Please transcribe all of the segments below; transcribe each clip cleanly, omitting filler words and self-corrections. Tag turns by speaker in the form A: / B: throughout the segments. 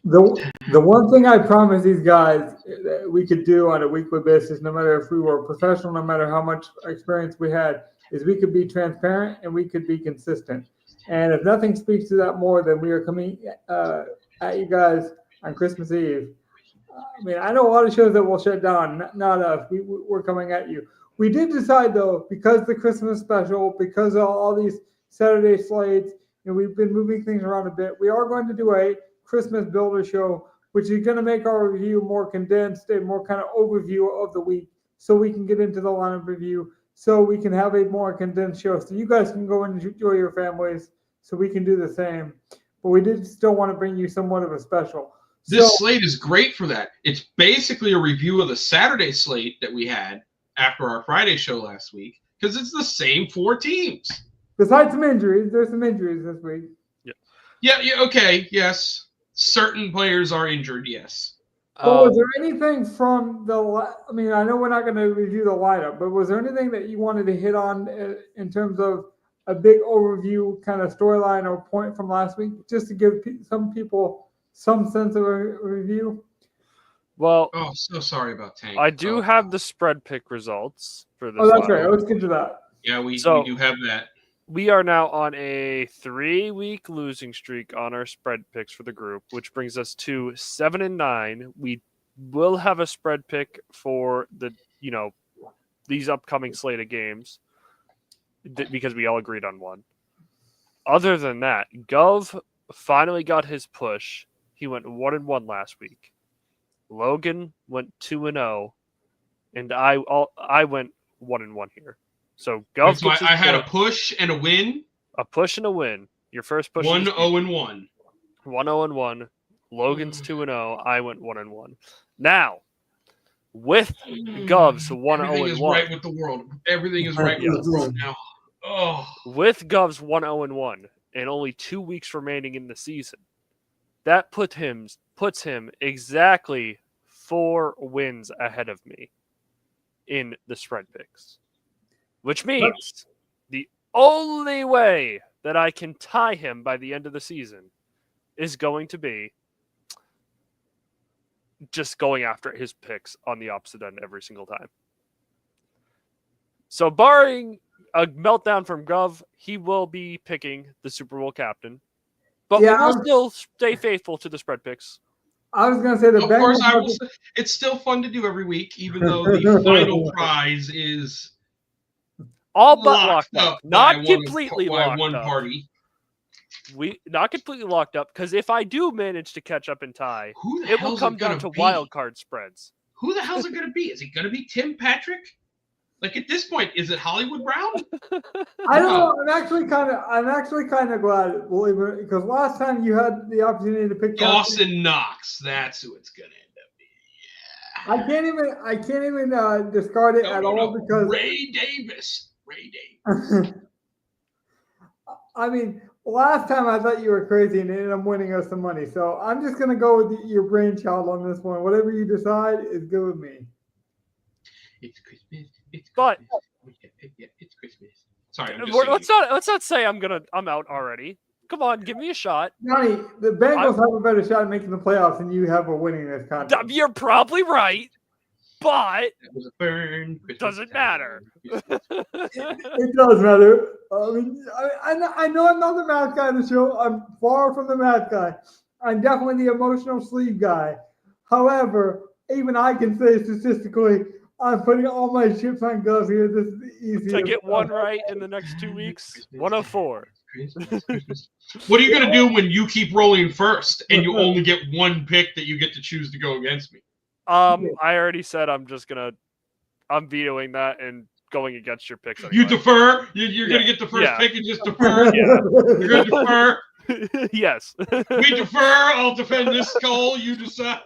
A: The one thing I promise these guys that we could do on a weekly basis, no matter if we were professional, no matter how much experience we had, is we could be transparent and we could be consistent. And if nothing speaks to that more than we are coming at you guys on Christmas Eve. I mean, I know a lot of shows that will shut down, not us. We're coming at you. We did decide, though, because the Christmas special, because of all these Saturday slates, and we've been moving things around a bit, we are going to do a Christmas Builder show, which is going to make our review more condensed, a more kind of overview of the week, so we can get into the lineup review, so we can have a more condensed show, so you guys can go and enjoy your families, so we can do the same. But we did still want to bring you somewhat of a special.
B: This slate is great for that. It's basically a review of the Saturday slate that we had after our Friday show last week, because it's the same 4 teams.
A: Besides some injuries, there's some injuries this week.
B: Yeah, okay, yes. Certain players are injured, yes.
A: But was there anything from I mean, I know we're not going to review the lineup, but was there anything that you wanted to hit on in terms of a big overview kind of storyline or point from last week, just to give some people some sense of a review?
C: Well,
B: so sorry about Tank.
C: I do have the spread pick results for this.
A: Oh, that's right. Let's get to that.
B: Yeah, we do have that.
C: We are now on a 3-week losing streak on our spread picks for the group, which brings us to 7-9. We will have a spread pick for these upcoming slate of games because we all agreed on one. Other than that, Gov finally got his push. He went 1-1 last week. Logan went 2-0, and I went 1-1 here. So Gov.
B: So I had a push and a win.
C: A push and a win. Your first push.
B: 1-0-1.
C: 1-0-1. Logan's 2-0. I went 1-1. Now, with Gov's 1-0-1.
B: Everything is right with the world. Everything is right with the world now. Oh.
C: With Gov's 1-0-1 and only 2 weeks remaining in the season, that puts him exactly 4 wins ahead of me in the spread picks. Which means the only way that I can tie him by the end of the season is going to be just going after his picks on the opposite end every single time. So barring a meltdown from Gov, he will be picking the Super Bowl captain. But we will still stay faithful to the spread picks.
A: I was going to say
B: of course, I will. It's still fun to do every week, even though the final prize is
C: all but locked up. Not completely locked
B: one
C: up.
B: Party.
C: We not completely locked up, because if I do manage to catch up and tie, it will come down to wild card spreads.
B: Who the hell's it going to be? Is it going to be Tim Patrick? Like, at this point, is it Hollywood Brown?
A: I don't know. I'm actually kind of glad, believe it, because last time you had the opportunity to pick
B: Dawson Knox. That's who it's going to end up being. Yeah.
A: I can't even discard it at all because
B: Ray Davis.
A: I mean, last time I thought you were crazy and ended up winning us some money. So I'm just going to go with your brainchild on this one. Whatever you decide is good with me.
B: It's Christmas. It's Christmas. Sorry,
C: let's not say I'm out already. Come on, give me a shot.
A: Johnny, the Bengals have a better shot at making the playoffs than you have of winning this contest.
C: You're probably right, but
B: it was a burn.
C: Doesn't matter.
A: It does matter. I know I'm not the math guy in the show. I'm far from the math guy. I'm definitely the emotional sleeve guy. However, even I can say statistically, I'm putting all my chips on Gov here. This is the easiest.
C: To get one right in the next 2 weeks, 104.
B: What are you going to do when you keep rolling first and you only get one pick that you get to choose to go against me?
C: I already said I'm vetoing that and going against your picks. Anyway.
B: You defer? You're going to get the first pick and just defer?
C: Yeah.
B: You're going to defer?
C: Yes.
B: We defer. I'll defend this goal. You decide.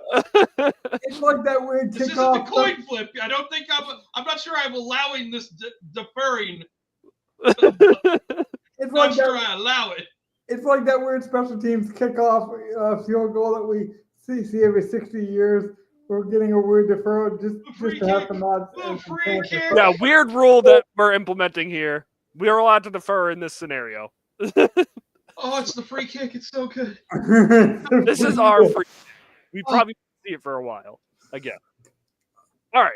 A: It's like that weird kickoff.
B: This isn't the coin flip. I don't think I'm not sure I'm allowing this deferring.
A: It's like
B: sure I allow it.
A: It's like that weird special teams kickoff field goal that we see every 60 years. We're getting a weird deferral just to have some odds.
C: Yeah, weird rule that we're implementing here. We are allowed to defer in this scenario.
B: Oh, it's the free kick. It's so good.
C: This is our free kick. We probably see it for a while again. All right.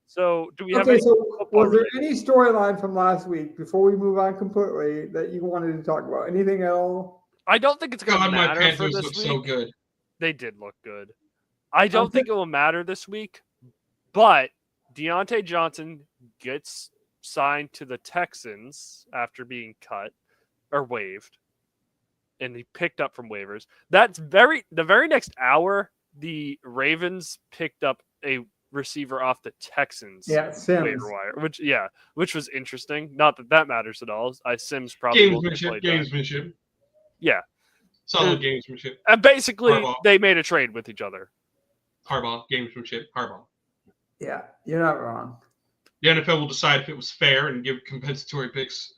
C: So, do we have
A: Okay,
C: any
A: so
C: football
A: was there
C: related?
A: any storyline from last week before we move on completely that you wanted to talk about? Anything at all?
C: I don't think it's going to
B: God, my
C: matter for
B: Panthers
C: this
B: look
C: week.
B: so good.
C: They did look good. I don't think it will matter this week, but Deontay Johnson gets signed to the Texans after being cut or waived, and he picked up from waivers. The very next hour, the Ravens picked up a receiver off the Texans
A: Yeah, Sims.
C: waiver wire, which was interesting. Not that matters at all. Sims probably will get played back.
B: Gamesmanship.
C: Yeah,
B: Solid gamesmanship.
C: and basically
B: Harbaugh.
C: they made a trade with each other.
B: Harbaugh, gamesmanship, Harbaugh.
A: Yeah, you're not wrong.
B: The NFL will decide if it was fair and give compensatory picks.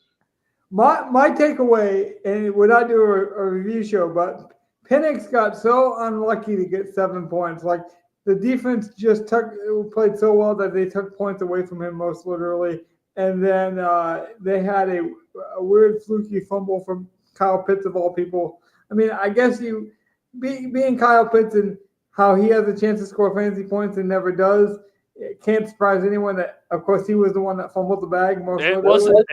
A: My takeaway, and we're not doing a review show, but Penix got so unlucky to get 7 points. Like the defense just played so well that they took points away from him, most literally. And then they had a weird fluky fumble from Kyle Pitts of all people. I mean, I guess being Kyle Pitts and how he has a chance to score fantasy points and never does. It can't surprise anyone that, of course, he was the one that fumbled the bag most.
C: It wasn't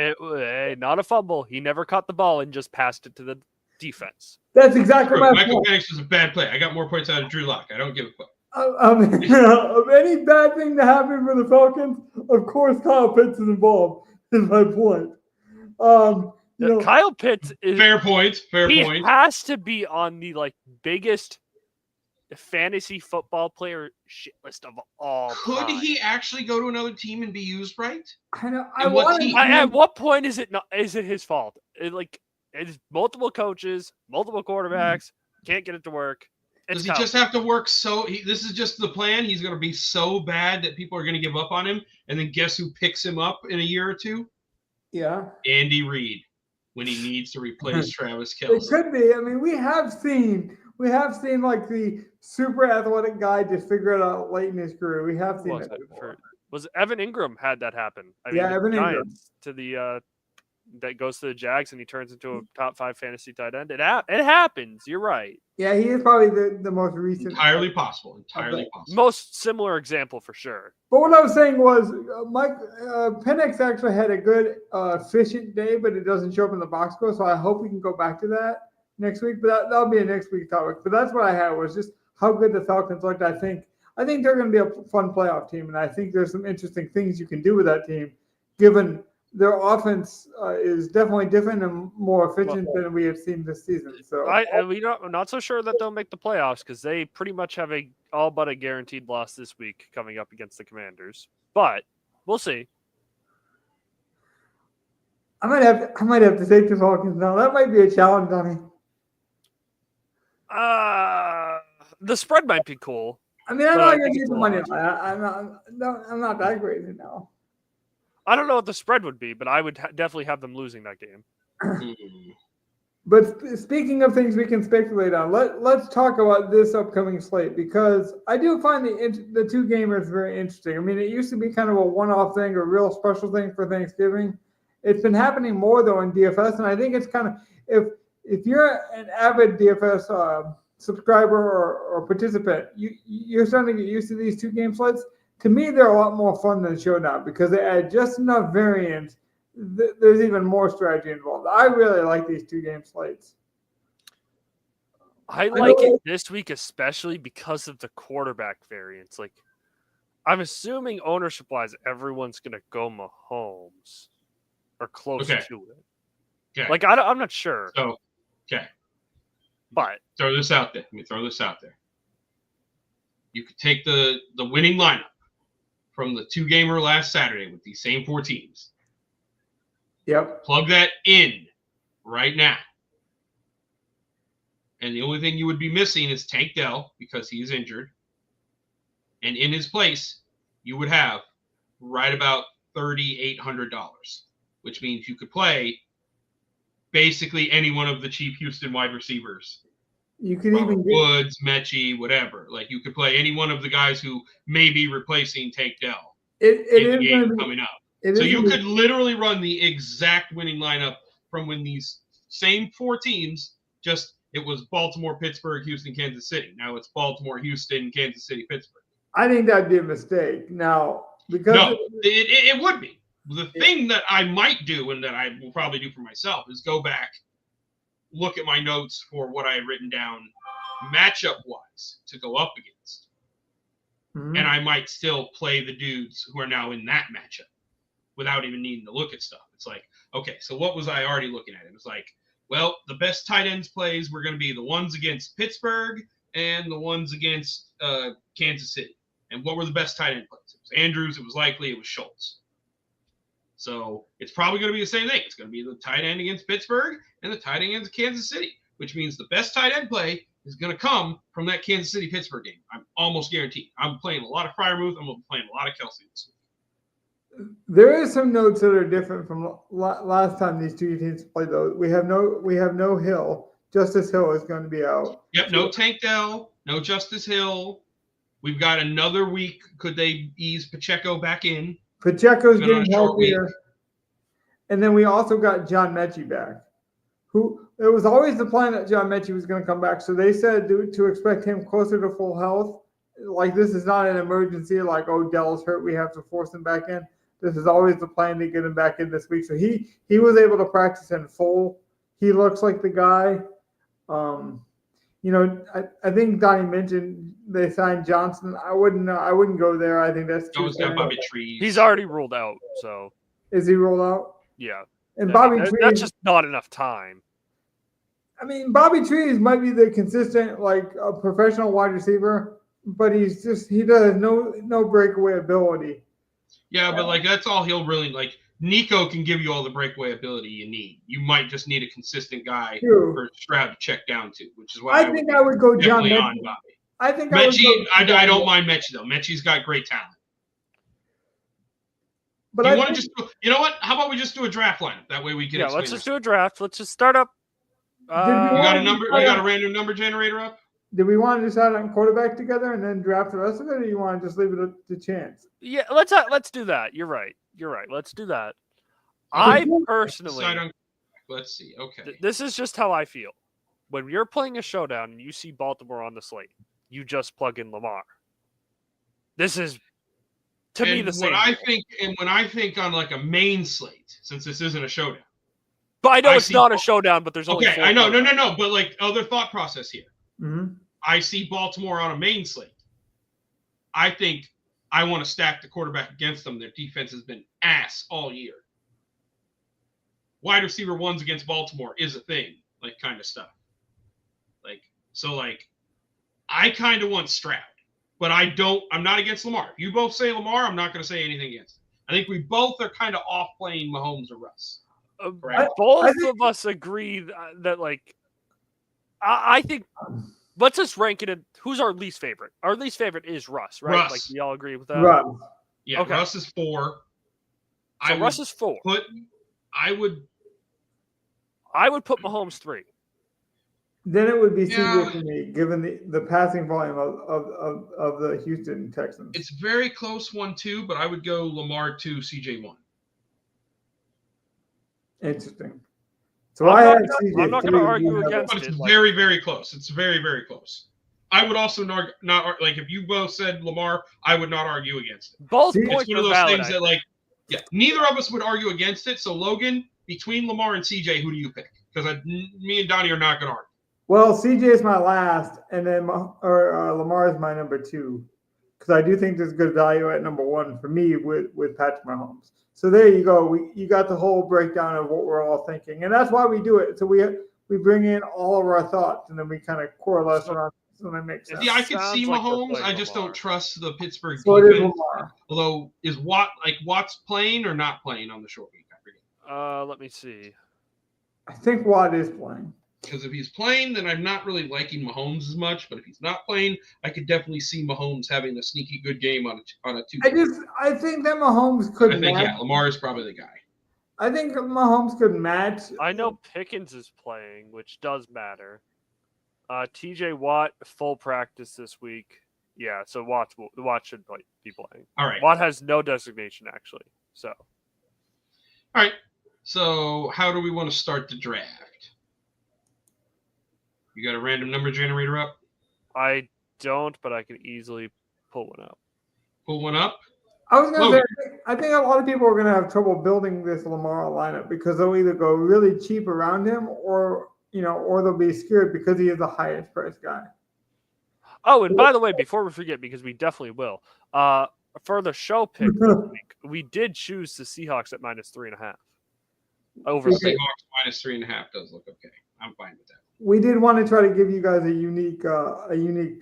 C: not a fumble. He never caught the ball and just passed it to the defense.
A: That's exactly my
B: Michael
A: point.
B: Penix was a bad play. I got more points out of Drew Lock. I don't give a fuck.
A: Of any bad thing to happen for the Falcons, of course, Kyle Pitts is involved. Is my point.
C: Kyle Pitts is
B: fair point.
C: He has to be on the biggest fantasy football player shit list of all
B: Could
C: time.
B: he actually go to another team and be used right?
A: I know.
C: At what point is it his fault? It's multiple coaches, multiple quarterbacks, can't get it to work.
B: Does he just have to work this is just the plan? He's going to be so bad that people are going to give up on him, and then guess who picks him up in a year or two?
A: Yeah.
B: Andy Reid, when he needs to replace Travis Kelce.
A: It could be. I mean, we have seen like the super athletic guy just figure it out late in his career. We have seen it before.
C: Was Evan Ingram had that happen?
A: Evan Ingram
C: to the that goes to the Jags and he turns into a top 5 fantasy tight end. It happens. You're right.
A: Yeah, he is probably the most recent.
B: Entirely possible.
C: Most similar example for sure.
A: But what I was saying was, Penix actually had a good, efficient day, but it doesn't show up in the box score. So I hope we can go back to that next week. But that'll be a next week topic. But that's what I had was just how good the Falcons looked. I think they're going to be a fun playoff team, and I think there's some interesting things you can do with that team, given their offense is definitely different and more efficient than we have seen this season. So
C: I'm not so sure that they'll make the playoffs because they pretty much have all but a guaranteed loss this week coming up against the Commanders. But we'll see.
A: I might have to take the Falcons now. That might be a challenge, Donnie.
C: The spread might be cool.
A: I mean, I'm not going to use the money on that. I'm not that crazy now.
C: I don't know what the spread would be, but I would definitely have them losing that game.
A: But speaking of things we can speculate on, let's talk about this upcoming slate because I do find the two gamers very interesting. I mean, it used to be kind of a one-off thing, a real special thing for Thanksgiving. It's been happening more though in DFS, and I think it's kind of if you're an avid DFS subscriber or participant, you're starting to get used to these two game slates. To me, they're a lot more fun than Showdown because they add just enough variance. There's even more strategy involved. I really like these two game slates.
C: I like it this week, especially because of the quarterback variance. I'm assuming ownership-wise, everyone's going to go Mahomes or close to it.
B: Okay.
C: I'm not sure.
B: So, okay.
C: But
B: throw this out there. Let me throw this out there. You could take the winning lineup from the two-gamer last Saturday with these same 4 teams.
A: Yep.
B: Plug that in right now. And the only thing you would be missing is Tank Dell because he is injured. And in his place, you would have right about $3,800, which means you could play basically any one of the cheap Houston wide receivers.
A: You could even
B: Woods, Mechie, whatever. You could play any one of the guys who may be replacing Tank Dell in the game coming up. So you could literally run the exact winning lineup from when these same 4 teams just it was Baltimore, Pittsburgh, Houston, Kansas City. Now it's Baltimore, Houston, Kansas City, Pittsburgh.
A: I think that'd be a mistake. Now, because
B: No, it would be. The thing that I might do and that I will probably do for myself is go back, look at my notes for what I had written down matchup-wise to go up against. And I might still play the dudes who are now in that matchup without even needing to look at stuff. It's like, okay, so what was I already looking at? It was like, well, the best tight ends plays were going to be the ones against Pittsburgh and the ones against Kansas City. And what were the best tight end plays? It was Andrews, it was likely, it was Schultz. So it's probably going to be the same thing. It's going to be the tight end against Pittsburgh and the tight end against Kansas City, which means the best tight end play is going to come from that Kansas City-Pittsburgh game. I'm almost guaranteed. I'm playing a lot of Freiermuth. I'm playing a lot of Kelsey this week.
A: there is some notes that are different from last time these two teams played. Though we have no Hill. Justice Hill is going to be out.
B: Yep, no Tank Dell, no Justice Hill. We've got another week. Could they ease Pacheco back in?
A: Pacheco's getting healthier. And then we also got John Mechie back. It was always the plan that John Mechie was going to come back. So they said to expect him closer to full health. Like, this is not an emergency, like, oh, Dell's hurt, we have to force him back in. This is always the plan to get him back in this week. So he was able to practice in full. He looks like the guy. I think Donnie mentioned they signed Johnson. I wouldn't go there. I think that's too
B: got Bobby Trees.
C: He's already ruled out. So
A: is he rolled out?
C: Yeah.
A: And Bobby Trees,
C: that's just not enough time.
A: I mean, Bobby Trees might be the consistent, like, a professional wide receiver, but he does no breakaway ability.
B: Yeah, but like that's all he'll really like. Nico can give you all the breakaway ability you need. You might just need a consistent guy for Stroud to check down to, which is why
A: I think I would go John Mechie.
B: On Bobby.
A: I think
B: Mechie. I don't mind Mechie though. Mechie's got great talent. But you know what? How about we just do a draft lineup? That way we can.
C: Yeah, let's just do a draft. Let's just start up.
B: You got a number? You got a random number generator up?
A: Do we want to decide on quarterback together and then draft the rest of it, or do you want to just leave it to chance?
C: Yeah, let's do that. You're right. Let's do that. I personally,
B: let's see. Okay,
C: this is just how I feel. When you're playing a showdown and you see Baltimore on the slate, you just plug in Lamar. This is me the same.
B: When I think on like a main slate, since this isn't a showdown.
C: But I know it's not a showdown, but there's only
B: okay. I know, no. But like other thought process here.
A: Mm-hmm.
B: I see Baltimore on a main slate. I think I want to stack the quarterback against them. Their defense has been ass all year. Wide receiver ones against Baltimore is a thing, like kind of stuff. I kind of want Stroud, but I'm not against Lamar. If you both say Lamar, I'm not going to say anything against it. I think we both are kind of off playing Mahomes or Russ.
C: Both of us agree that like, I think let's just rank it in who's our least favorite. Our least favorite is Russ, right?
B: Russ.
C: Like we all agree with that.
A: Russ.
B: Yeah, okay. Russ is 4.
C: So Russ is 4.
B: I would
C: put Mahomes 3.
A: Then it would be CJ for me, given the passing volume of the Houston Texans.
B: It's very close 1-2, but I would go Lamar 2, CJ 1.
A: Interesting. So I'm
C: not going to argue against it.
B: But it's very, very close. It's very, very close. I would also not like if you both said Lamar, I would not argue against it.
C: Both points
B: it's one of those things that neither of us would argue against it. So Logan, between Lamar and CJ, who do you pick? Because me and Donnie are not going to argue.
A: Well, CJ is my last, and then Lamar is my number 2, because I do think there's good value at number 1 for me with Patrick Mahomes. So there you go. You got the whole breakdown of what we're all thinking, and that's why we do it. So we bring in all of our thoughts, and then we kind of coalesce around. So that makes sense.
B: Yeah, I could see Mahomes. I just don't trust the Pittsburgh
A: defense.
B: Although is Watt's playing or not playing on the short week? I forget.
C: Let me see.
A: I think Watt is playing.
B: Because if he's playing, then I'm not really liking Mahomes as much. But if he's not playing, I could definitely see Mahomes having a sneaky good game on a 2.
A: I think that Mahomes could.
B: I think Lamar is probably the guy.
A: I think Mahomes could match.
C: I know Pickens is playing, which does matter. TJ Watt full practice this week. Yeah, so Watt should be playing.
B: All right.
C: Watt has no designation actually. So.
B: All right. So how do we want to start the draft? You got a random number generator up?
C: I don't, but I can easily pull one up.
B: Pull one up.
A: I was going to
B: Logan.
A: say, I think a lot of people are going to have trouble building this Lamar lineup because they'll either go really cheap around him or they'll be scared because he is the highest priced guy.
C: Oh, and by the way, before we forget, because we definitely will, for the show pick this week, we did choose the Seahawks at -3.5. Over
B: The
C: six.
B: Seahawks -3.5 does look okay. I'm fine with that.
A: We did want to try to give you guys a unique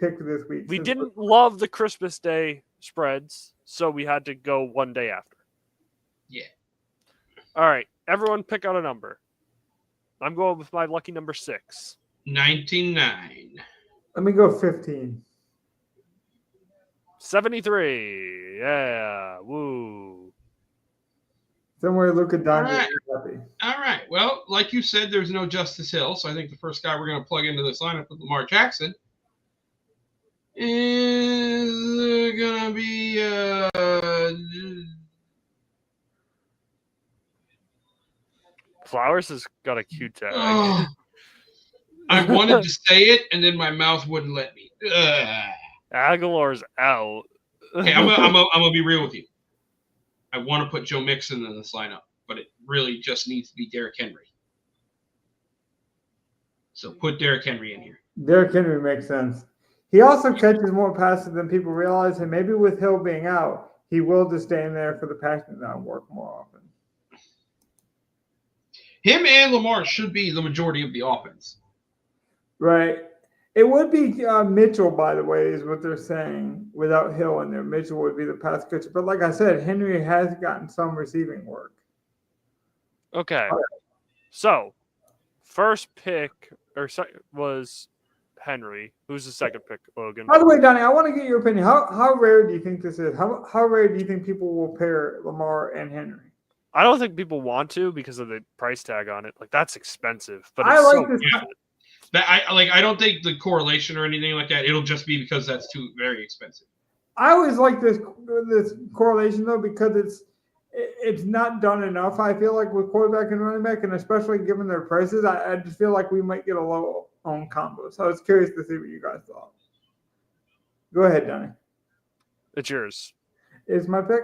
A: pick this week.
C: We didn't love the Christmas Day spreads, so we had to go one day after.
B: Yeah.
C: All right, everyone pick out a number. I'm going with my lucky number 6.
B: 99.
A: Let me go 15.
C: 73. Yeah. Woo.
A: Somewhere Luka Doncic
B: right.
A: is happy.
B: All right. Well, like you said, there's no Justice Hill, so I think the first guy we're going to plug into this lineup with Lamar Jackson is going to be
C: Flowers has got a cute tag.
B: oh, I wanted to say it, and then my mouth wouldn't let me.
C: Aguilar's out.
B: Okay, I'm gonna be real with you. I want to put Joe Mixon in this lineup, but it really just needs to be Derrick Henry. So put Derrick Henry in here.
A: Derrick Henry makes sense. He also catches more passes than people realize, and maybe with Hill being out, he will just stay in there for the passing down work more often.
B: Him and Lamar should be the majority of the offense.
A: Right. It would be Mitchell, by the way, is what they're saying. Without Hill in there, Mitchell would be the pass catcher. But like I said, Henry has gotten some receiving work.
C: Okay. So, first pick was Henry. Who's the second pick, Logan?
A: By the way, Donnie, I want to get your opinion. How rare do you think this is? How rare do you think people will pair Lamar and Henry?
C: I don't think people want to because of the price tag on it. Like, that's expensive. But
A: I
C: it's
A: like
C: so
A: this.
C: good.
B: I don't think the correlation or anything like that. It'll just be because that's too very expensive.
A: I always like this correlation though because it's not done enough. I feel like with quarterback and running back, and especially given their prices, I just feel like we might get a low on combo. So I was curious to see what you guys thought. Go ahead, Donnie.
C: It's yours.
A: Is my pick?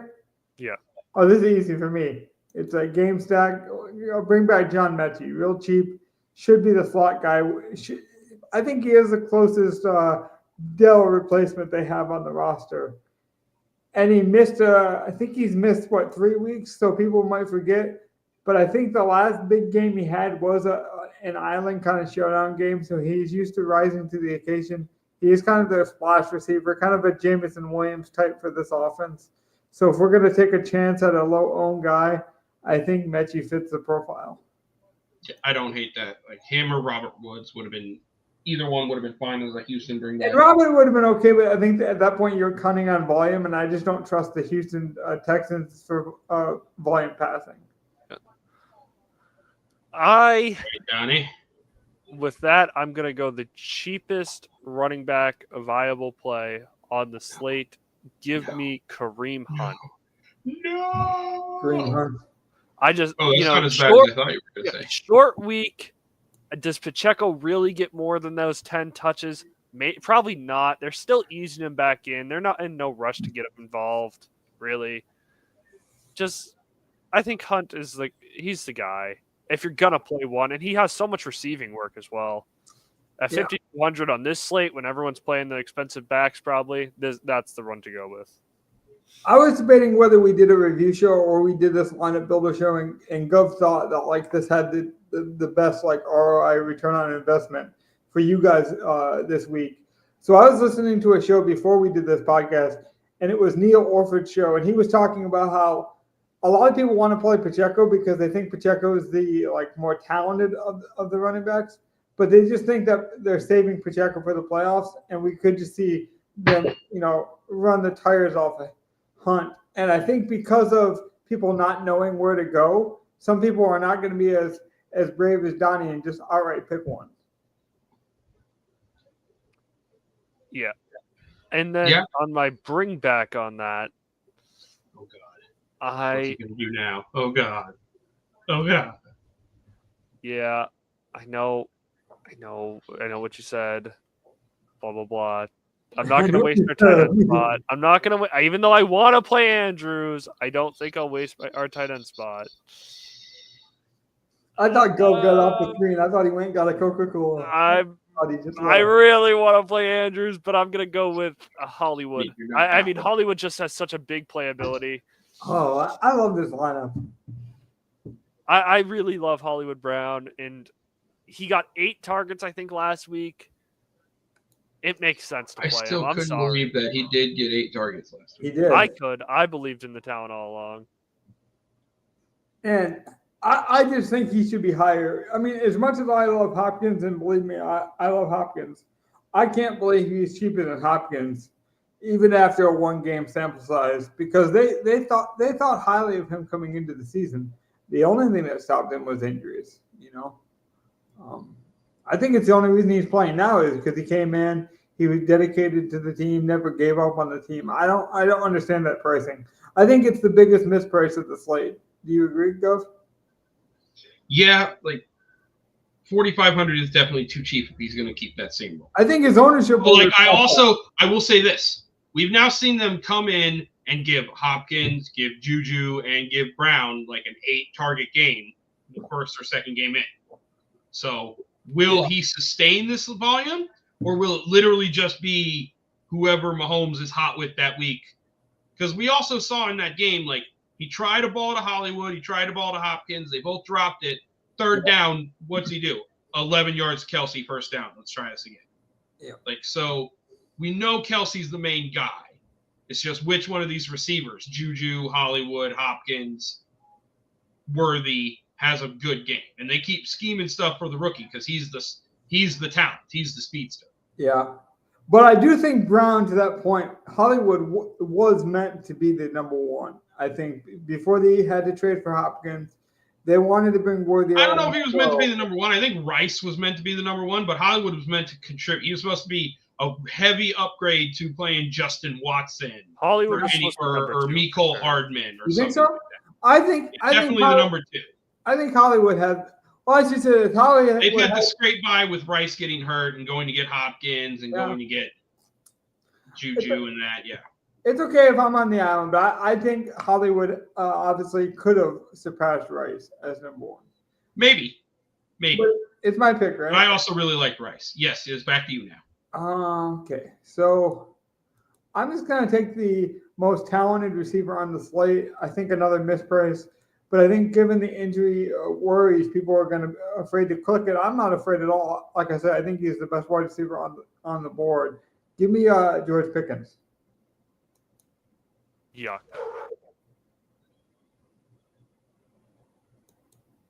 C: Yeah.
A: Oh, this is easy for me. It's a game stack. I'll bring back John Mechie, real cheap. Should be the slot guy. I think he is the closest Dell replacement they have on the roster. And he missed, I think he's missed, 3 weeks? So people might forget. But I think the last big game he had was an island kind of showdown game. So he's used to rising to the occasion. He is kind of their splash receiver, kind of a Jameson Williams type for this offense. So if we're going to take a chance at a low-owned guy, I think Mechie fits the profile.
B: I don't hate that. Like him or Robert Woods would have been, either one would have been fine as a Houston bring back.
A: And Robert would have been okay, but I think at that point you're cutting on volume, and I just don't trust the Houston Texans for volume passing.
B: Johnny.
C: With that, I'm going to go the cheapest running back viable play on the slate. Give me Kareem Hunt.
B: No.
A: Kareem Hunt.
C: I just,
B: that's not as bad
C: short,
B: as I thought you were going to say.
C: Short week. Does Pacheco really get more than those 10 touches? Probably not. They're still easing him back in. They're not in no rush to get him involved, really. I think Hunt is he's the guy. If you're going to play one, and he has so much receiving work as well. At 5,200 on this slate, when everyone's playing the expensive backs, probably, that's the run to go with.
A: I was debating whether we did a review show or we did this lineup builder show, and Gov thought that this had the best ROI, return on investment, for you guys this week. So I was listening to a show before we did this podcast, and it was Neil Orford's show, and he was talking about how a lot of people want to play Pacheco because they think Pacheco is the more talented of the running backs, but they just think that they're saving Pacheco for the playoffs, and we could just see them, run the tires off of Hunt. And I think because of people not knowing where to go, some people are not going to be as brave as Donnie and just outright pick one.
C: Yeah. And then on my bring back on that,
B: oh God, what's he gonna do now? Oh God.
C: Yeah, I know I know what you said. Blah blah blah. I'm not going to waste our tight end spot. I'm not going to, even though I want to play Andrews, I don't think I'll waste our tight end spot.
A: I thought Go got off the screen. I thought he went and got a Coca-Cola.
C: I really want to play Andrews, but I'm going to go with Hollywood. I mean, Hollywood just has such a big playability.
A: Oh, I love this lineup.
C: I really love Hollywood Brown, and he got 8 targets, I think, last week. It makes sense to play him.
B: I still
C: I'm
B: couldn't
C: sorry.
B: believe that he did get 8 targets last week.
A: He did.
C: I could. I believed in the talent all along.
A: And I just think he should be higher. I mean, as much as I love Hopkins, and believe me, I love Hopkins, I can't believe he's cheaper than Hopkins, even after a 1-game sample size, because they thought highly of him coming into the season. The only thing that stopped him was injuries, I think it's the only reason he's playing now is because he came in, he was dedicated to the team, never gave up on the team. I don't understand that pricing. I think it's the biggest misprice of the slate. Do you agree, Gov?
B: Yeah, like 4,500 is definitely too cheap if he's going to keep that same role.
A: I think his ownership.
B: Well, I will say this: we've now seen them come in and give Hopkins, give Juju, and give Brown like an 8-target game the first or second game in. So will he sustain this volume, or will it literally just be whoever Mahomes is hot with that week? Because we also saw in that game, like, he tried a ball to Hollywood, he tried a ball to Hopkins, they both dropped it. Third down, what's he do? 11 yards, Kelsey, first down. Let's try this again.
A: Yeah.
B: Like, so we know Kelsey's the main guy. It's just which one of these receivers, Juju, Hollywood, Hopkins, Worthy, has a good game. And they keep scheming stuff for the rookie because he's the talent. He's the speedster.
A: Yeah. But I do think Brown, to that point, Hollywood was meant to be the number 1. I think before they had to trade for Hopkins, they wanted to bring Worthy.
B: I don't know if he was meant to be the number 1. I think Rice was meant to be the number 1, but Hollywood was meant to contribute. He was supposed to be a heavy upgrade to playing Justin Watson or Mecole Hardman or
A: you
B: something.
A: think so?
B: Like that.
A: I think
B: Definitely the number 2.
A: I think Hollywood had. Well, I should say Hollywood.
B: They've had to scrape by with Rice getting hurt and going to get Hopkins and going to get Juju and that. Yeah.
A: It's okay if I'm on the island, but I think Hollywood obviously could have surpassed Rice as number 1.
B: Maybe.
A: But it's my pick, right?
B: But I also really like Rice. Yes, it's back to you now.
A: Okay, so I'm just going to take the most talented receiver on the slate. I think another misprice, but I think given the injury worries, people are going to be afraid to click it. I'm not afraid at all. Like I said, I think he's the best wide receiver on the board. Give me George Pickens.
C: Yeah.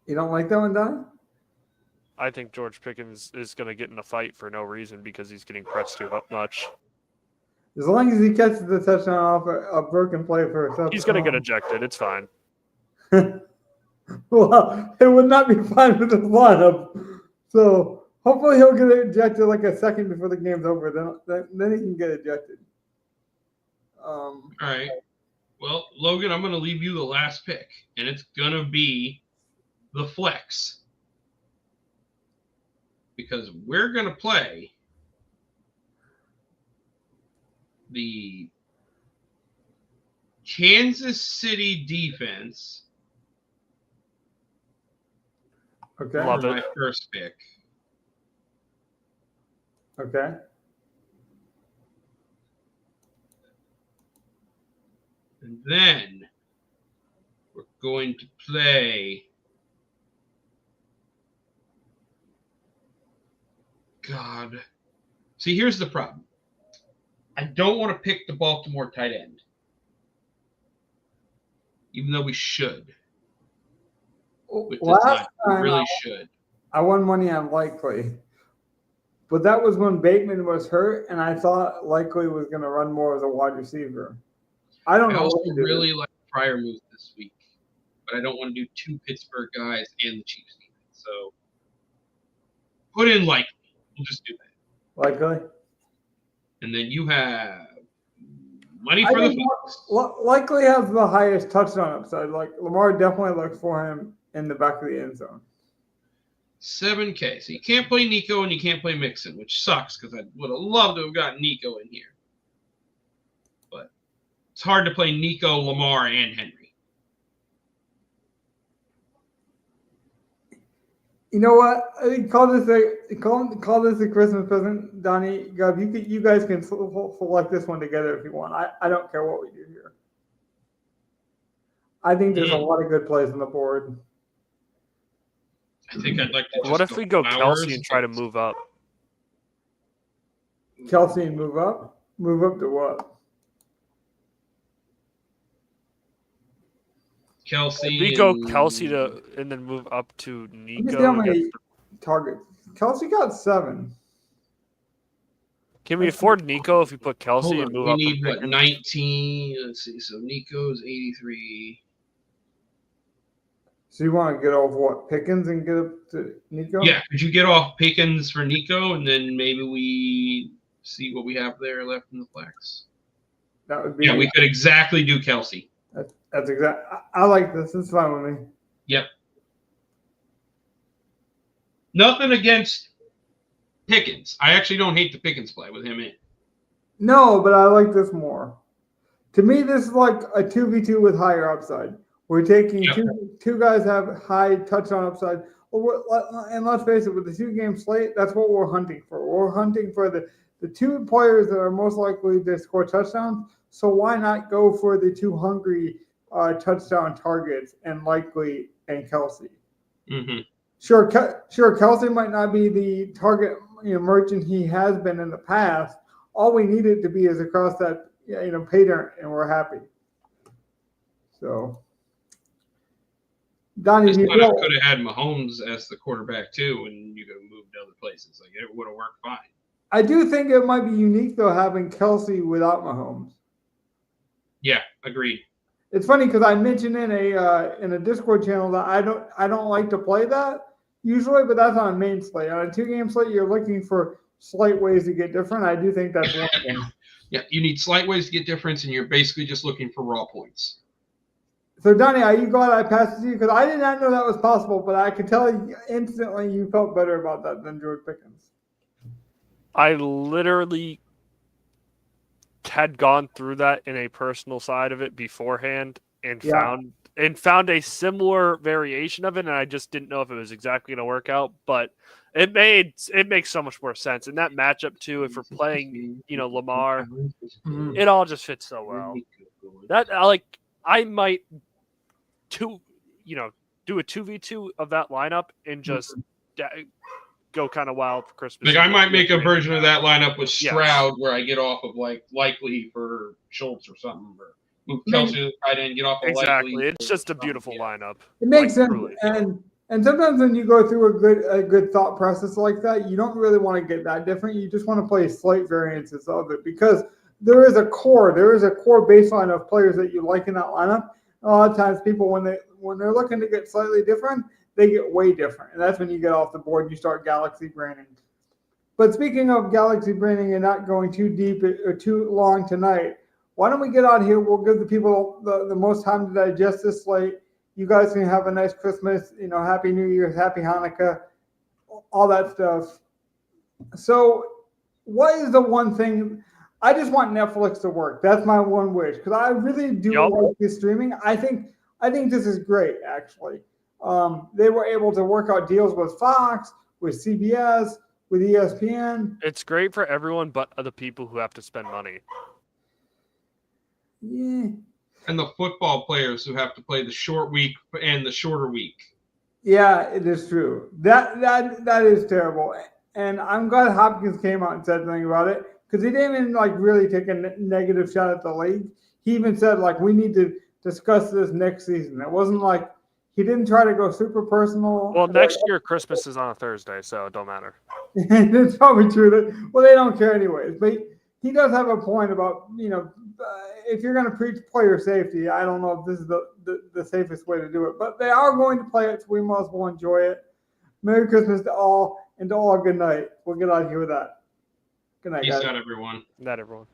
A: You don't like that one, Don?
C: I think George Pickens is going to get in a fight for no reason because he's getting pressed too much.
A: As long as he catches the touchdown off a broken play for a touchdown.
C: He's going to get ejected. It's fine.
A: Well, it would not be fine with this lineup. So hopefully he'll get ejected like a second before the game's over. Then he can get ejected.
B: All right. Well, Logan, I'm going to leave you the last pick, and it's going to be the flex. Because we're going to play the Kansas City defense.
A: Okay.
C: Love
B: for
C: it.
B: my first pick.
A: Okay.
B: And then we're going to play. God. See, here's the problem. I don't want to pick the Baltimore tight end. Even though we should. With this
A: Last
B: line,
A: time
B: we really should.
A: I won money on Likely. But that was when Bateman was hurt, and I thought Likely was going to run more as a wide receiver. I don't know.
B: I also
A: what to do.
B: really like prior moves this week, but I don't want to do 2 Pittsburgh guys and the Chiefs defense. So put in Likely. We'll just do that.
A: Likely?
B: And then you have money for the Fox.
A: Likely has the highest touchdown upside. Like Lamar definitely looks for him in the back of the end zone.
B: 7K. So you can't play Nico and you can't play Mixon, which sucks because I would have loved to have gotten Nico in here. But it's hard to play Nico, Lamar, and Henry.
A: You know what? I think call this a Christmas present, Donnie. Gov, you guys can select this one together if you want. I don't care what we do here. I think there's a lot of good plays on the board.
B: I think I'd like to. Just
C: what if we go
B: Flowers
C: Kelsey and try to move up?
A: Kelsey and move up? Move up to what?
B: Kelsey.
C: We go Kelsey and then move up to Nico.
A: Let me see how many targets. Kelsey got 7.
C: Can we afford Nico if we put Kelsey and move
B: we
C: up?
B: We need
C: from
B: what,
C: Pickens?
B: 19? Let's see. So Nico's 83.
A: So you want to get off what? Pickens and get up to Nico?
B: Yeah, could you get off Pickens for Nico, and then maybe we see what we have there left in the flex?
A: That would be.
B: Yeah, we could exactly do Kelsey.
A: That's exact. I like this. It's fine with me.
B: Yep. Nothing against Pickens. I actually don't hate the Pickens play with him in.
A: No, but I like this more. To me, this is like a 2v2 with higher upside. We're taking two guys have high touchdown upside. And let's face it, with the 2-game slate, that's what we're hunting for. We're hunting for the 2 players that are most likely to score touchdowns. So why not go for the 2 hungry touchdown targets and likely and Kelsey?
B: Mm-hmm.
A: Sure, Kelsey might not be the target merchant he has been in the past. All we need it to be is across that pay dirt, and we're happy. So, Donnie,
B: could have had Mahomes as the quarterback too, and you could have moved to other places. Like it would have worked fine.
A: I do think it might be unique though having Kelsey without Mahomes.
B: Yeah, agreed.
A: It's funny because I mentioned in a Discord channel that I don't like to play that usually, but that's on a main slate. On a 2-game slate, you're looking for slight ways to get different. I do think that's one thing.
B: Yeah, you need slight ways to get difference, and you're basically just looking for raw points.
A: So, Donnie, are you glad I passed it to you? Because I did not know that was possible, but I could tell instantly you felt better about that than George Pickens.
C: I literally had gone through that in a personal side of it beforehand and found a similar variation of it, and I just didn't know if it was exactly going to work out, but it makes so much more sense. And that matchup too, if we're playing, Lamar, it all just fits so well. That I might do a 2v2 of that lineup and just go kind of wild for Christmas.
B: Like I might make a version of that lineup with Stroud where I get off of like likely for Schultz or something, or move Kelsey to the tight end, get off of
C: exactly.
B: likely.
C: It's just a beautiful lineup.
A: It makes sense,
C: truly.
A: and sometimes when you go through a good thought process like that, you don't really want to get that different. You just want to play slight variances of it because there is a core baseline of players that you like in that lineup. A lot of times, people when they're looking to get slightly different, they get way different, and that's when you get off the board and you start galaxy braining. But speaking of galaxy braining and not going too deep or too long tonight, why don't we get out here? We'll give the people the most time to digest this slate. You guys can have a nice Christmas, Happy New Year, Happy Hanukkah, all that stuff. So what is the one thing? I just want Netflix to work. That's my one wish because I really do like this streaming. I think this is great, actually. They were able to work out deals with Fox, with CBS, with ESPN.
C: It's great for everyone but the people who have to spend money.
A: Yeah.
B: And the football players who have to play the short week and the shorter week.
A: Yeah, it is true. That is terrible. And I'm glad Hopkins came out and said something about it because he didn't even really take a negative shot at the league. He even said we need to discuss this next season. It wasn't like he didn't try to go super personal.
C: Well, next year Christmas is on a Thursday, so it don't matter.
A: It's probably true that they don't care anyways. But he does have a point about if you're going to preach player safety, I don't know if this is the safest way to do it. But they are going to play it, so we must well enjoy it. Merry Christmas to all, and to all good night. We'll get out of here with that. Good night, guys.
B: Peace out, everyone.
C: Not everyone.